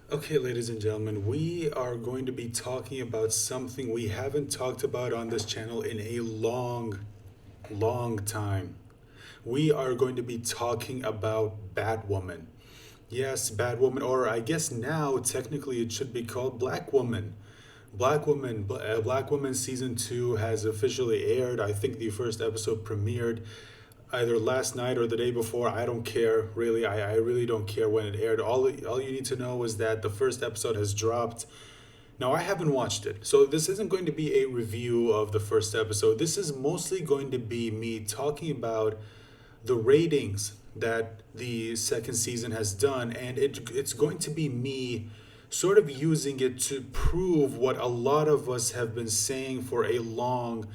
Okay, ladies and gentlemen, we are going to be talking about something we haven't talked about on this channel in a long time. We are going to be talking about Batwoman. Yes, Batwoman, or I guess now technically it should be called Black Woman. Black Woman season 2 has officially aired. I think the first episode premiered either last night or the day before. I don't care, really. I really don't care when it aired. All you need to know is that the first episode has dropped. Now, I haven't watched it, so this isn't going to be a review of the first episode. This is mostly going to be me talking about the ratings that the second season has done, and it's going to be me sort of using it to prove what a lot of us have been saying for a long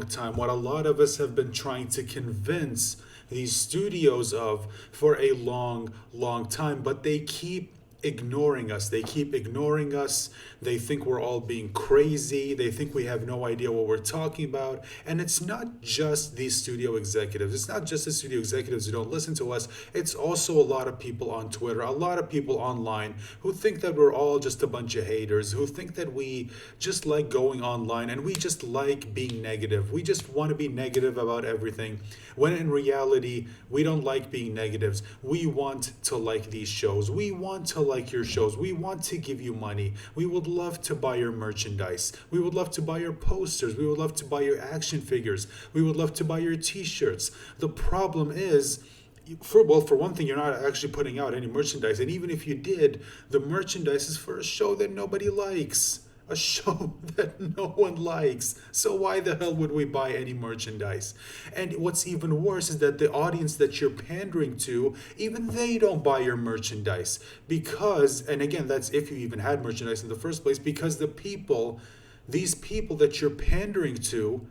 time, what a lot of us have been trying to convince these studios of for a long time, but they keep ignoring us. They keep ignoring us. They think we're all being crazy. They think we have no idea what we're talking about. And it's not just these studio executives. It's not just the studio executives who don't listen to us. It's also a lot of people on Twitter, a lot of people online who think that we're all just a bunch of haters, who think that we just like going online and we just like being negative. We just want to be negative about everything. When in reality, we don't like being negatives. We want to like these shows. We want to like your shows. We want to give you money. We would love to buy your merchandise. We would love to buy your posters. We would love to buy your action figures. We would love to buy your t-shirts. The problem is, for one thing, you're not actually putting out any merchandise. And even if you did, the merchandise is for a show that nobody likes. A show that no one likes. So why the hell would we buy any merchandise? And what's even worse is that the audience that you're pandering to, even they don't buy your merchandise. Because, and again, that's if you even had merchandise in the first place, because these people that you're pandering to,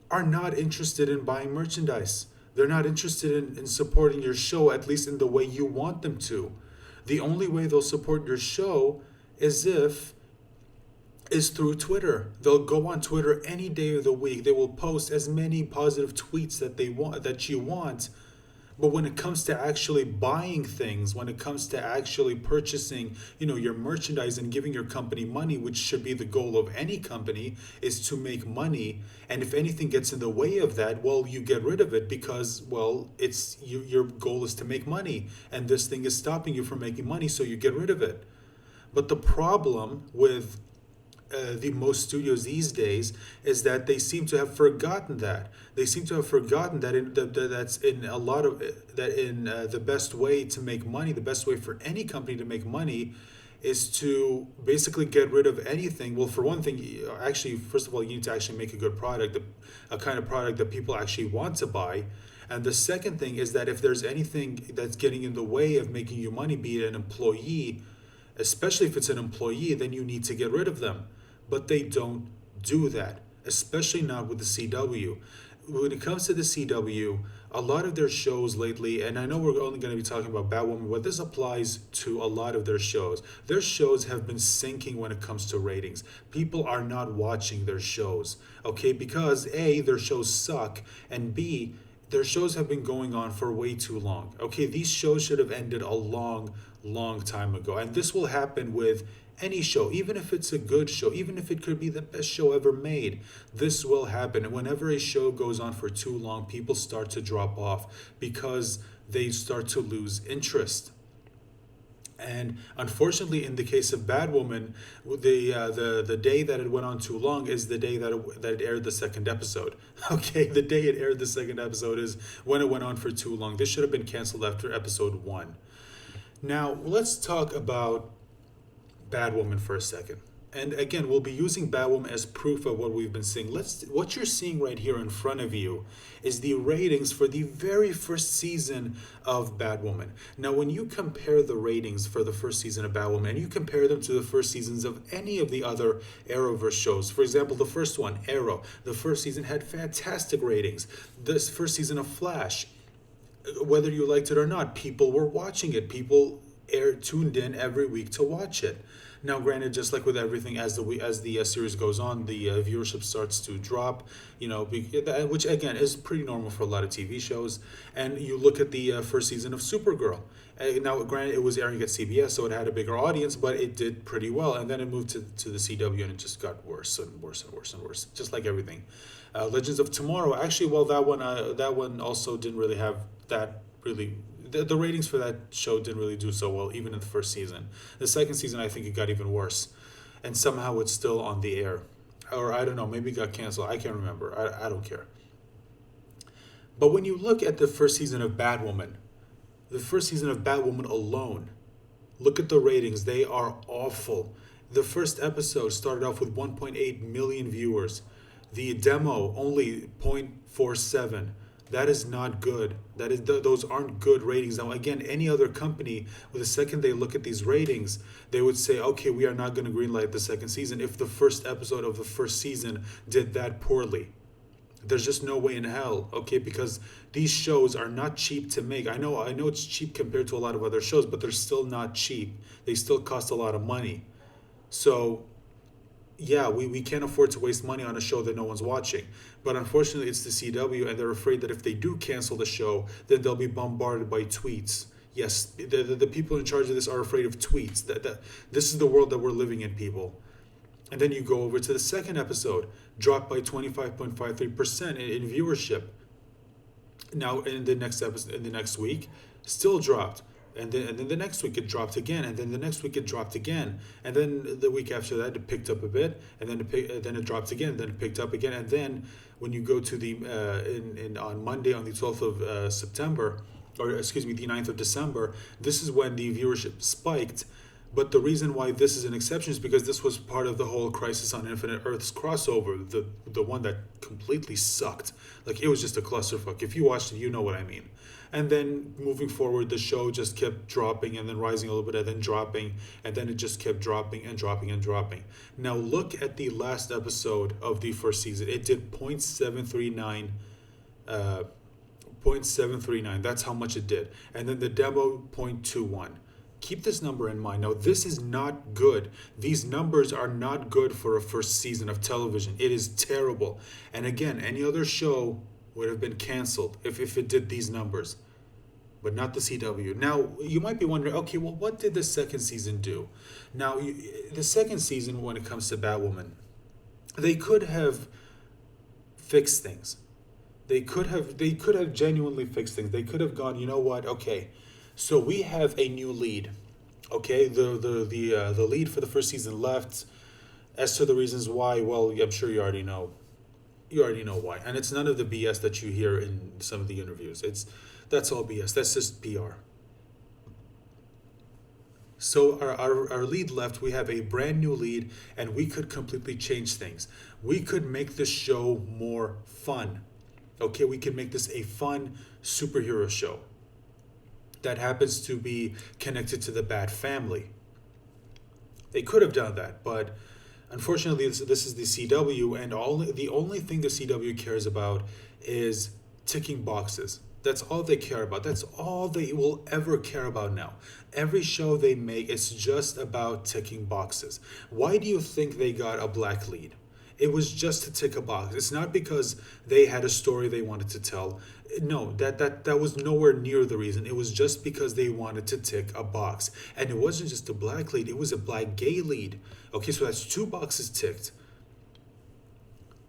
are not interested in buying merchandise. They're not interested in supporting your show, at least in the way you want them to. The only way they'll support your show is if is through Twitter. They'll go on Twitter any day of the week. They will post as many positive tweets that you want. But when it comes to actually buying things, when it comes to actually purchasing, your merchandise and giving your company money, which should be the goal of any company, is to make money. And if anything gets in the way of that, well, you get rid of it because, well, your goal is to make money, and this thing is stopping you from making money, so you get rid of it. But the problem with the most studios these days is that they seem to have forgotten that. They seem to have forgotten that that's in a lot of that in the best way to make money, the best way for any company to make money is to basically get rid of anything. Well, for one thing, actually, first of all, you need to actually make a good product, a kind of product that people actually want to buy. And the second thing is that if there's anything that's getting in the way of making you money, be it an employee, especially if it's an employee, then you need to get rid of them. But they don't do that, especially not with the CW. When it comes to the CW, a lot of their shows lately, and I know we're only going to be talking about Batwoman, but this applies to a lot of their shows. Their shows have been sinking when it comes to ratings. People are not watching their shows, okay? Because A, their shows suck, and B, their shows have been going on for way too long. Okay, these shows should have ended a long time ago. And this will happen with any show, even if it's a good show, even if it could be the best show ever made. This will happen. And whenever a show goes on for too long, people start to drop off because they start to lose interest. And unfortunately, in the case of Batwoman, the day that it went on too long is the day that it aired the second episode. Okay, the day it aired the second episode is when it went on for too long. This should have been canceled after episode 1. Now, let's talk about Batwoman for a second. And again, we'll be using Batwoman as proof of what we've been seeing. What you're seeing right here in front of you is the ratings for the very first season of Batwoman. Now, when you compare the ratings for the first season of Batwoman and you compare them to the first seasons of any of the other Arrowverse shows, for example, the first one, Arrow, the first season had fantastic ratings. This first season of Flash, whether you liked it or not, people were watching it. People tuned in every week to watch it. Now, granted, just like with everything, as the series goes on, the viewership starts to drop. Which again is pretty normal for a lot of TV shows. And you look at the first season of Supergirl. Now, granted, it was airing at CBS, so it had a bigger audience, but it did pretty well. And then it moved to the CW, and it just got worse and worse and worse and worse, just like everything. Legends of Tomorrow, actually, well, that one also didn't really have that really. The ratings for that show didn't really do so well, even in the first season. The second season, I think it got even worse, and somehow it's still on the air, or I don't know, maybe it got canceled. I can't remember. I don't care. But when you look at the first season of Batwoman alone, look at the ratings. They are awful. The first episode started off with 1.8 million viewers. The demo only 0.47. That is not good. Those aren't good ratings. Now, again, any other company, with the second they look at these ratings, they would say, okay, we are not going to greenlight the second season if the first episode of the first season did that poorly. There's just no way in hell, okay? Because these shows are not cheap to make. I know it's cheap compared to a lot of other shows, but they're still not cheap. They still cost a lot of money. So yeah, we can't afford to waste money on a show that no one's watching. But unfortunately, it's the CW, and they're afraid that if they do cancel the show, then they'll be bombarded by tweets. Yes, the people in charge of this are afraid of tweets. This is the world that we're living in, people. And then you go over to the second episode, dropped by 25.53% in viewership. Now, in the next episode, in the next week, still dropped. And then the next week it dropped again, and then the next week it dropped again, and then the week after that it picked up a bit, and then it dropped again, and then it picked up again, and then when you go to the on Monday, on the 12th of September, or excuse me, the 9th of December, this is when the viewership spiked. But the reason why this is an exception is because this was part of the whole Crisis on Infinite Earths crossover, the one that completely sucked. Like, it was just a clusterfuck. If you watched it, you know what I mean. And then moving forward, the show just kept dropping and then rising a little bit and then dropping, and then it just kept dropping and dropping and dropping. Now look at the last episode of the first season. It did 0.739 0.739. That's how much it did. And then the demo 0.21. Keep this number in mind. Now, this is not good. These numbers are not good for a first season of television. It is terrible. And again, any other show would have been canceled if it did these numbers, but not the CW. Now, you might be wondering, okay, well, what did the second season do? Now, the second season, when it comes to Batwoman, they could have fixed things. They could have genuinely fixed things. They could have gone, you know what? Okay, so we have a new lead. Okay, the lead for the first season left. As to the reasons why, well, I'm sure you already know. You already know why, and it's none of the BS that you hear in some of the interviews. That's all BS. That's just PR. So our lead left. We have a brand new lead, and we could completely change things. We could make this show more fun. Okay, we can make this a fun superhero show that happens to be connected to the Bat family. They could have done that, but unfortunately, this is the CW, and the only thing the CW cares about is ticking boxes. That's all they care about. That's all they will ever care about now. Every show they make, it's just about ticking boxes. Why do you think they got a black lead? It was just to tick a box. It's not because they had a story they wanted to tell. No, that was nowhere near the reason. It was just because they wanted to tick a box. And it wasn't just a black lead, it was a black gay lead. Okay, so that's 2 boxes ticked.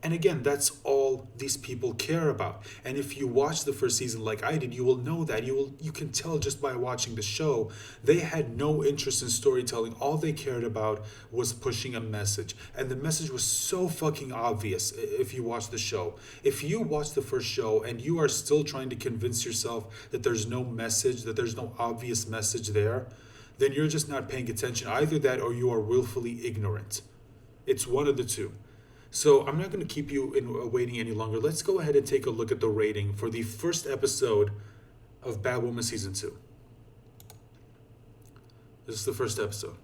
And again, that's all these people care about. And if you watch the first season like I did, you will know that. You can tell just by watching the show. They had no interest in storytelling. All they cared about was pushing a message. And the message was so fucking obvious if you watch the show. If you watch the first show and you are still trying to convince yourself that there's no message, that there's no obvious message there, then you're just not paying attention. Either that or you are willfully ignorant. It's one of the two. So I'm not going to keep you waiting any longer. Let's go ahead and take a look at the rating for the first episode of Batwoman Season 2. This is the first episode.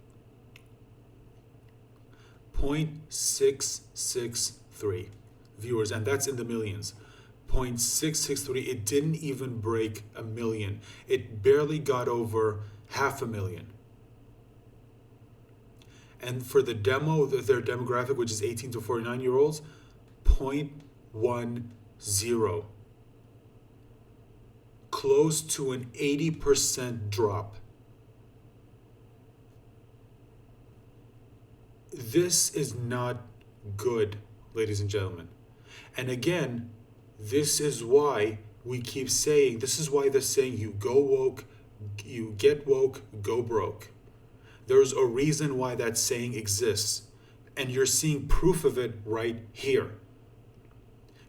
0.663 viewers, and that's in the millions. 0.663. It didn't even break a million. It barely got over 500,000. And for the demo, their demographic, which is 18 to 49-year-olds, 0.10. Close to an 80% drop. This is not good, ladies and gentlemen. And again, this is why we keep saying, this is why they're saying you go woke, you get woke, go broke. There's a reason why that saying exists. And you're seeing proof of it right here.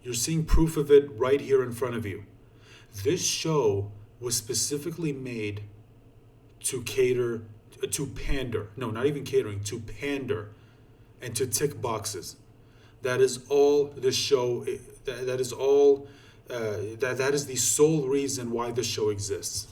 You're seeing proof of it right here in front of you. This show was specifically made to pander, no, not even catering, to pander and to tick boxes. That is all the show, that is all, that is the sole reason why the show exists.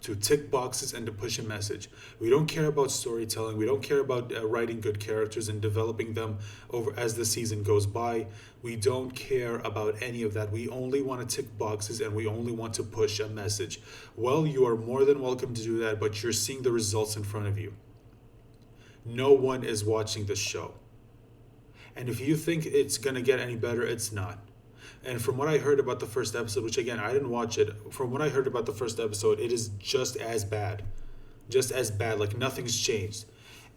To tick boxes and to push a message. We don't care about storytelling. We don't care about writing good characters and developing them over as the season goes by. We don't care about any of that. We only want to tick boxes and we only want to push a message. Well, you are more than welcome to do that, but you're seeing the results in front of you. No one is watching this show. And if you think it's going to get any better, it's not. And from what I heard about the first episode, which again, I didn't watch it. From what I heard about the first episode, it is just as bad. Just as bad, like nothing's changed.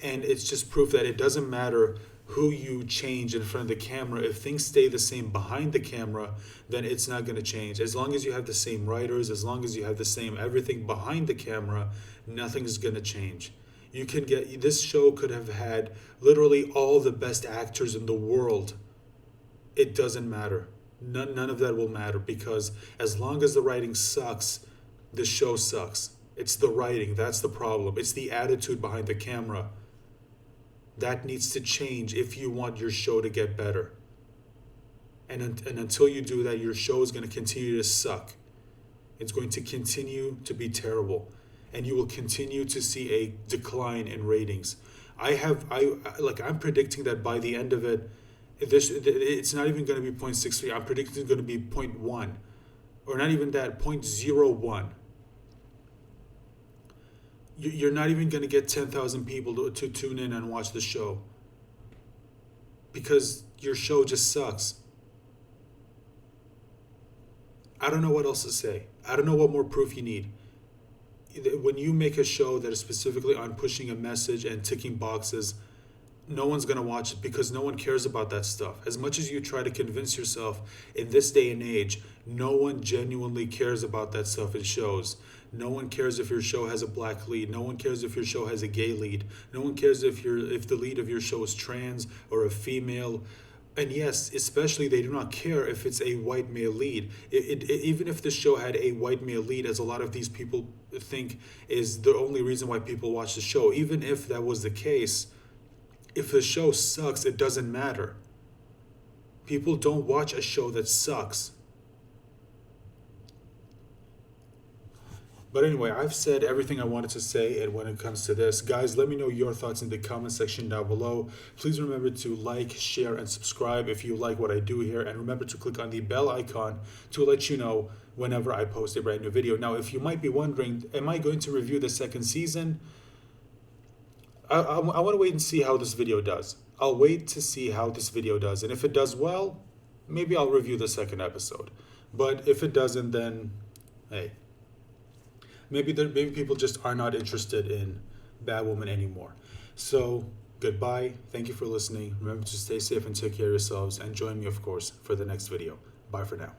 And it's just proof that it doesn't matter who you change in front of the camera. If things stay the same behind the camera, then it's not going to change. As long as you have the same writers, as long as you have the same everything behind the camera, nothing's going to change. You can get, this show could have had literally all the best actors in the world. It doesn't matter. None of that will matter, because as long as the writing sucks, the show sucks. It's the writing, that's the problem. It's the attitude behind the camera. That needs to change if you want your show to get better. And until you do that, your show is going to continue to suck. It's going to continue to be terrible. And you will continue to see a decline in ratings. I'm predicting that by the end of it, it's not even going to be 0.63. I'm predicting it's going to be 0.1, or not even that, 0.01. You're not even going to get 10,000 people to tune in and watch the show, because your show just sucks. I don't know what else to say. I don't know what more proof you need. When you make a show that is specifically on pushing a message and ticking boxes, no one's going to watch it, because no one cares about that stuff. As much as you try to convince yourself in this day and age, no one genuinely cares about that stuff in shows. No one cares if your show has a black lead. No one cares if your show has a gay lead. No one cares if the lead of your show is trans or a female. And yes, especially they do not care if it's a white male lead. Even if the show had a white male lead, as a lot of these people think is the only reason why people watch the show, even if that was the case, if the show sucks, it doesn't matter. People don't watch a show that sucks. But anyway, I've said everything I wanted to say, and when it comes to this, guys, let me know your thoughts in the comment section down below. Please remember to like, share, and subscribe if you like what I do here, and remember to click on the bell icon to let you know whenever I post a brand new video. Now, if you might be wondering, am I going to review the second season? I want to wait and see how this video does. I'll wait to see how this video does, and if it does well, maybe I'll review the second episode. But if it doesn't, then hey, maybe people just are not interested in Batwoman anymore. So goodbye. Thank you for listening. Remember to stay safe and take care of yourselves, and join me, of course, for the next video. Bye for now.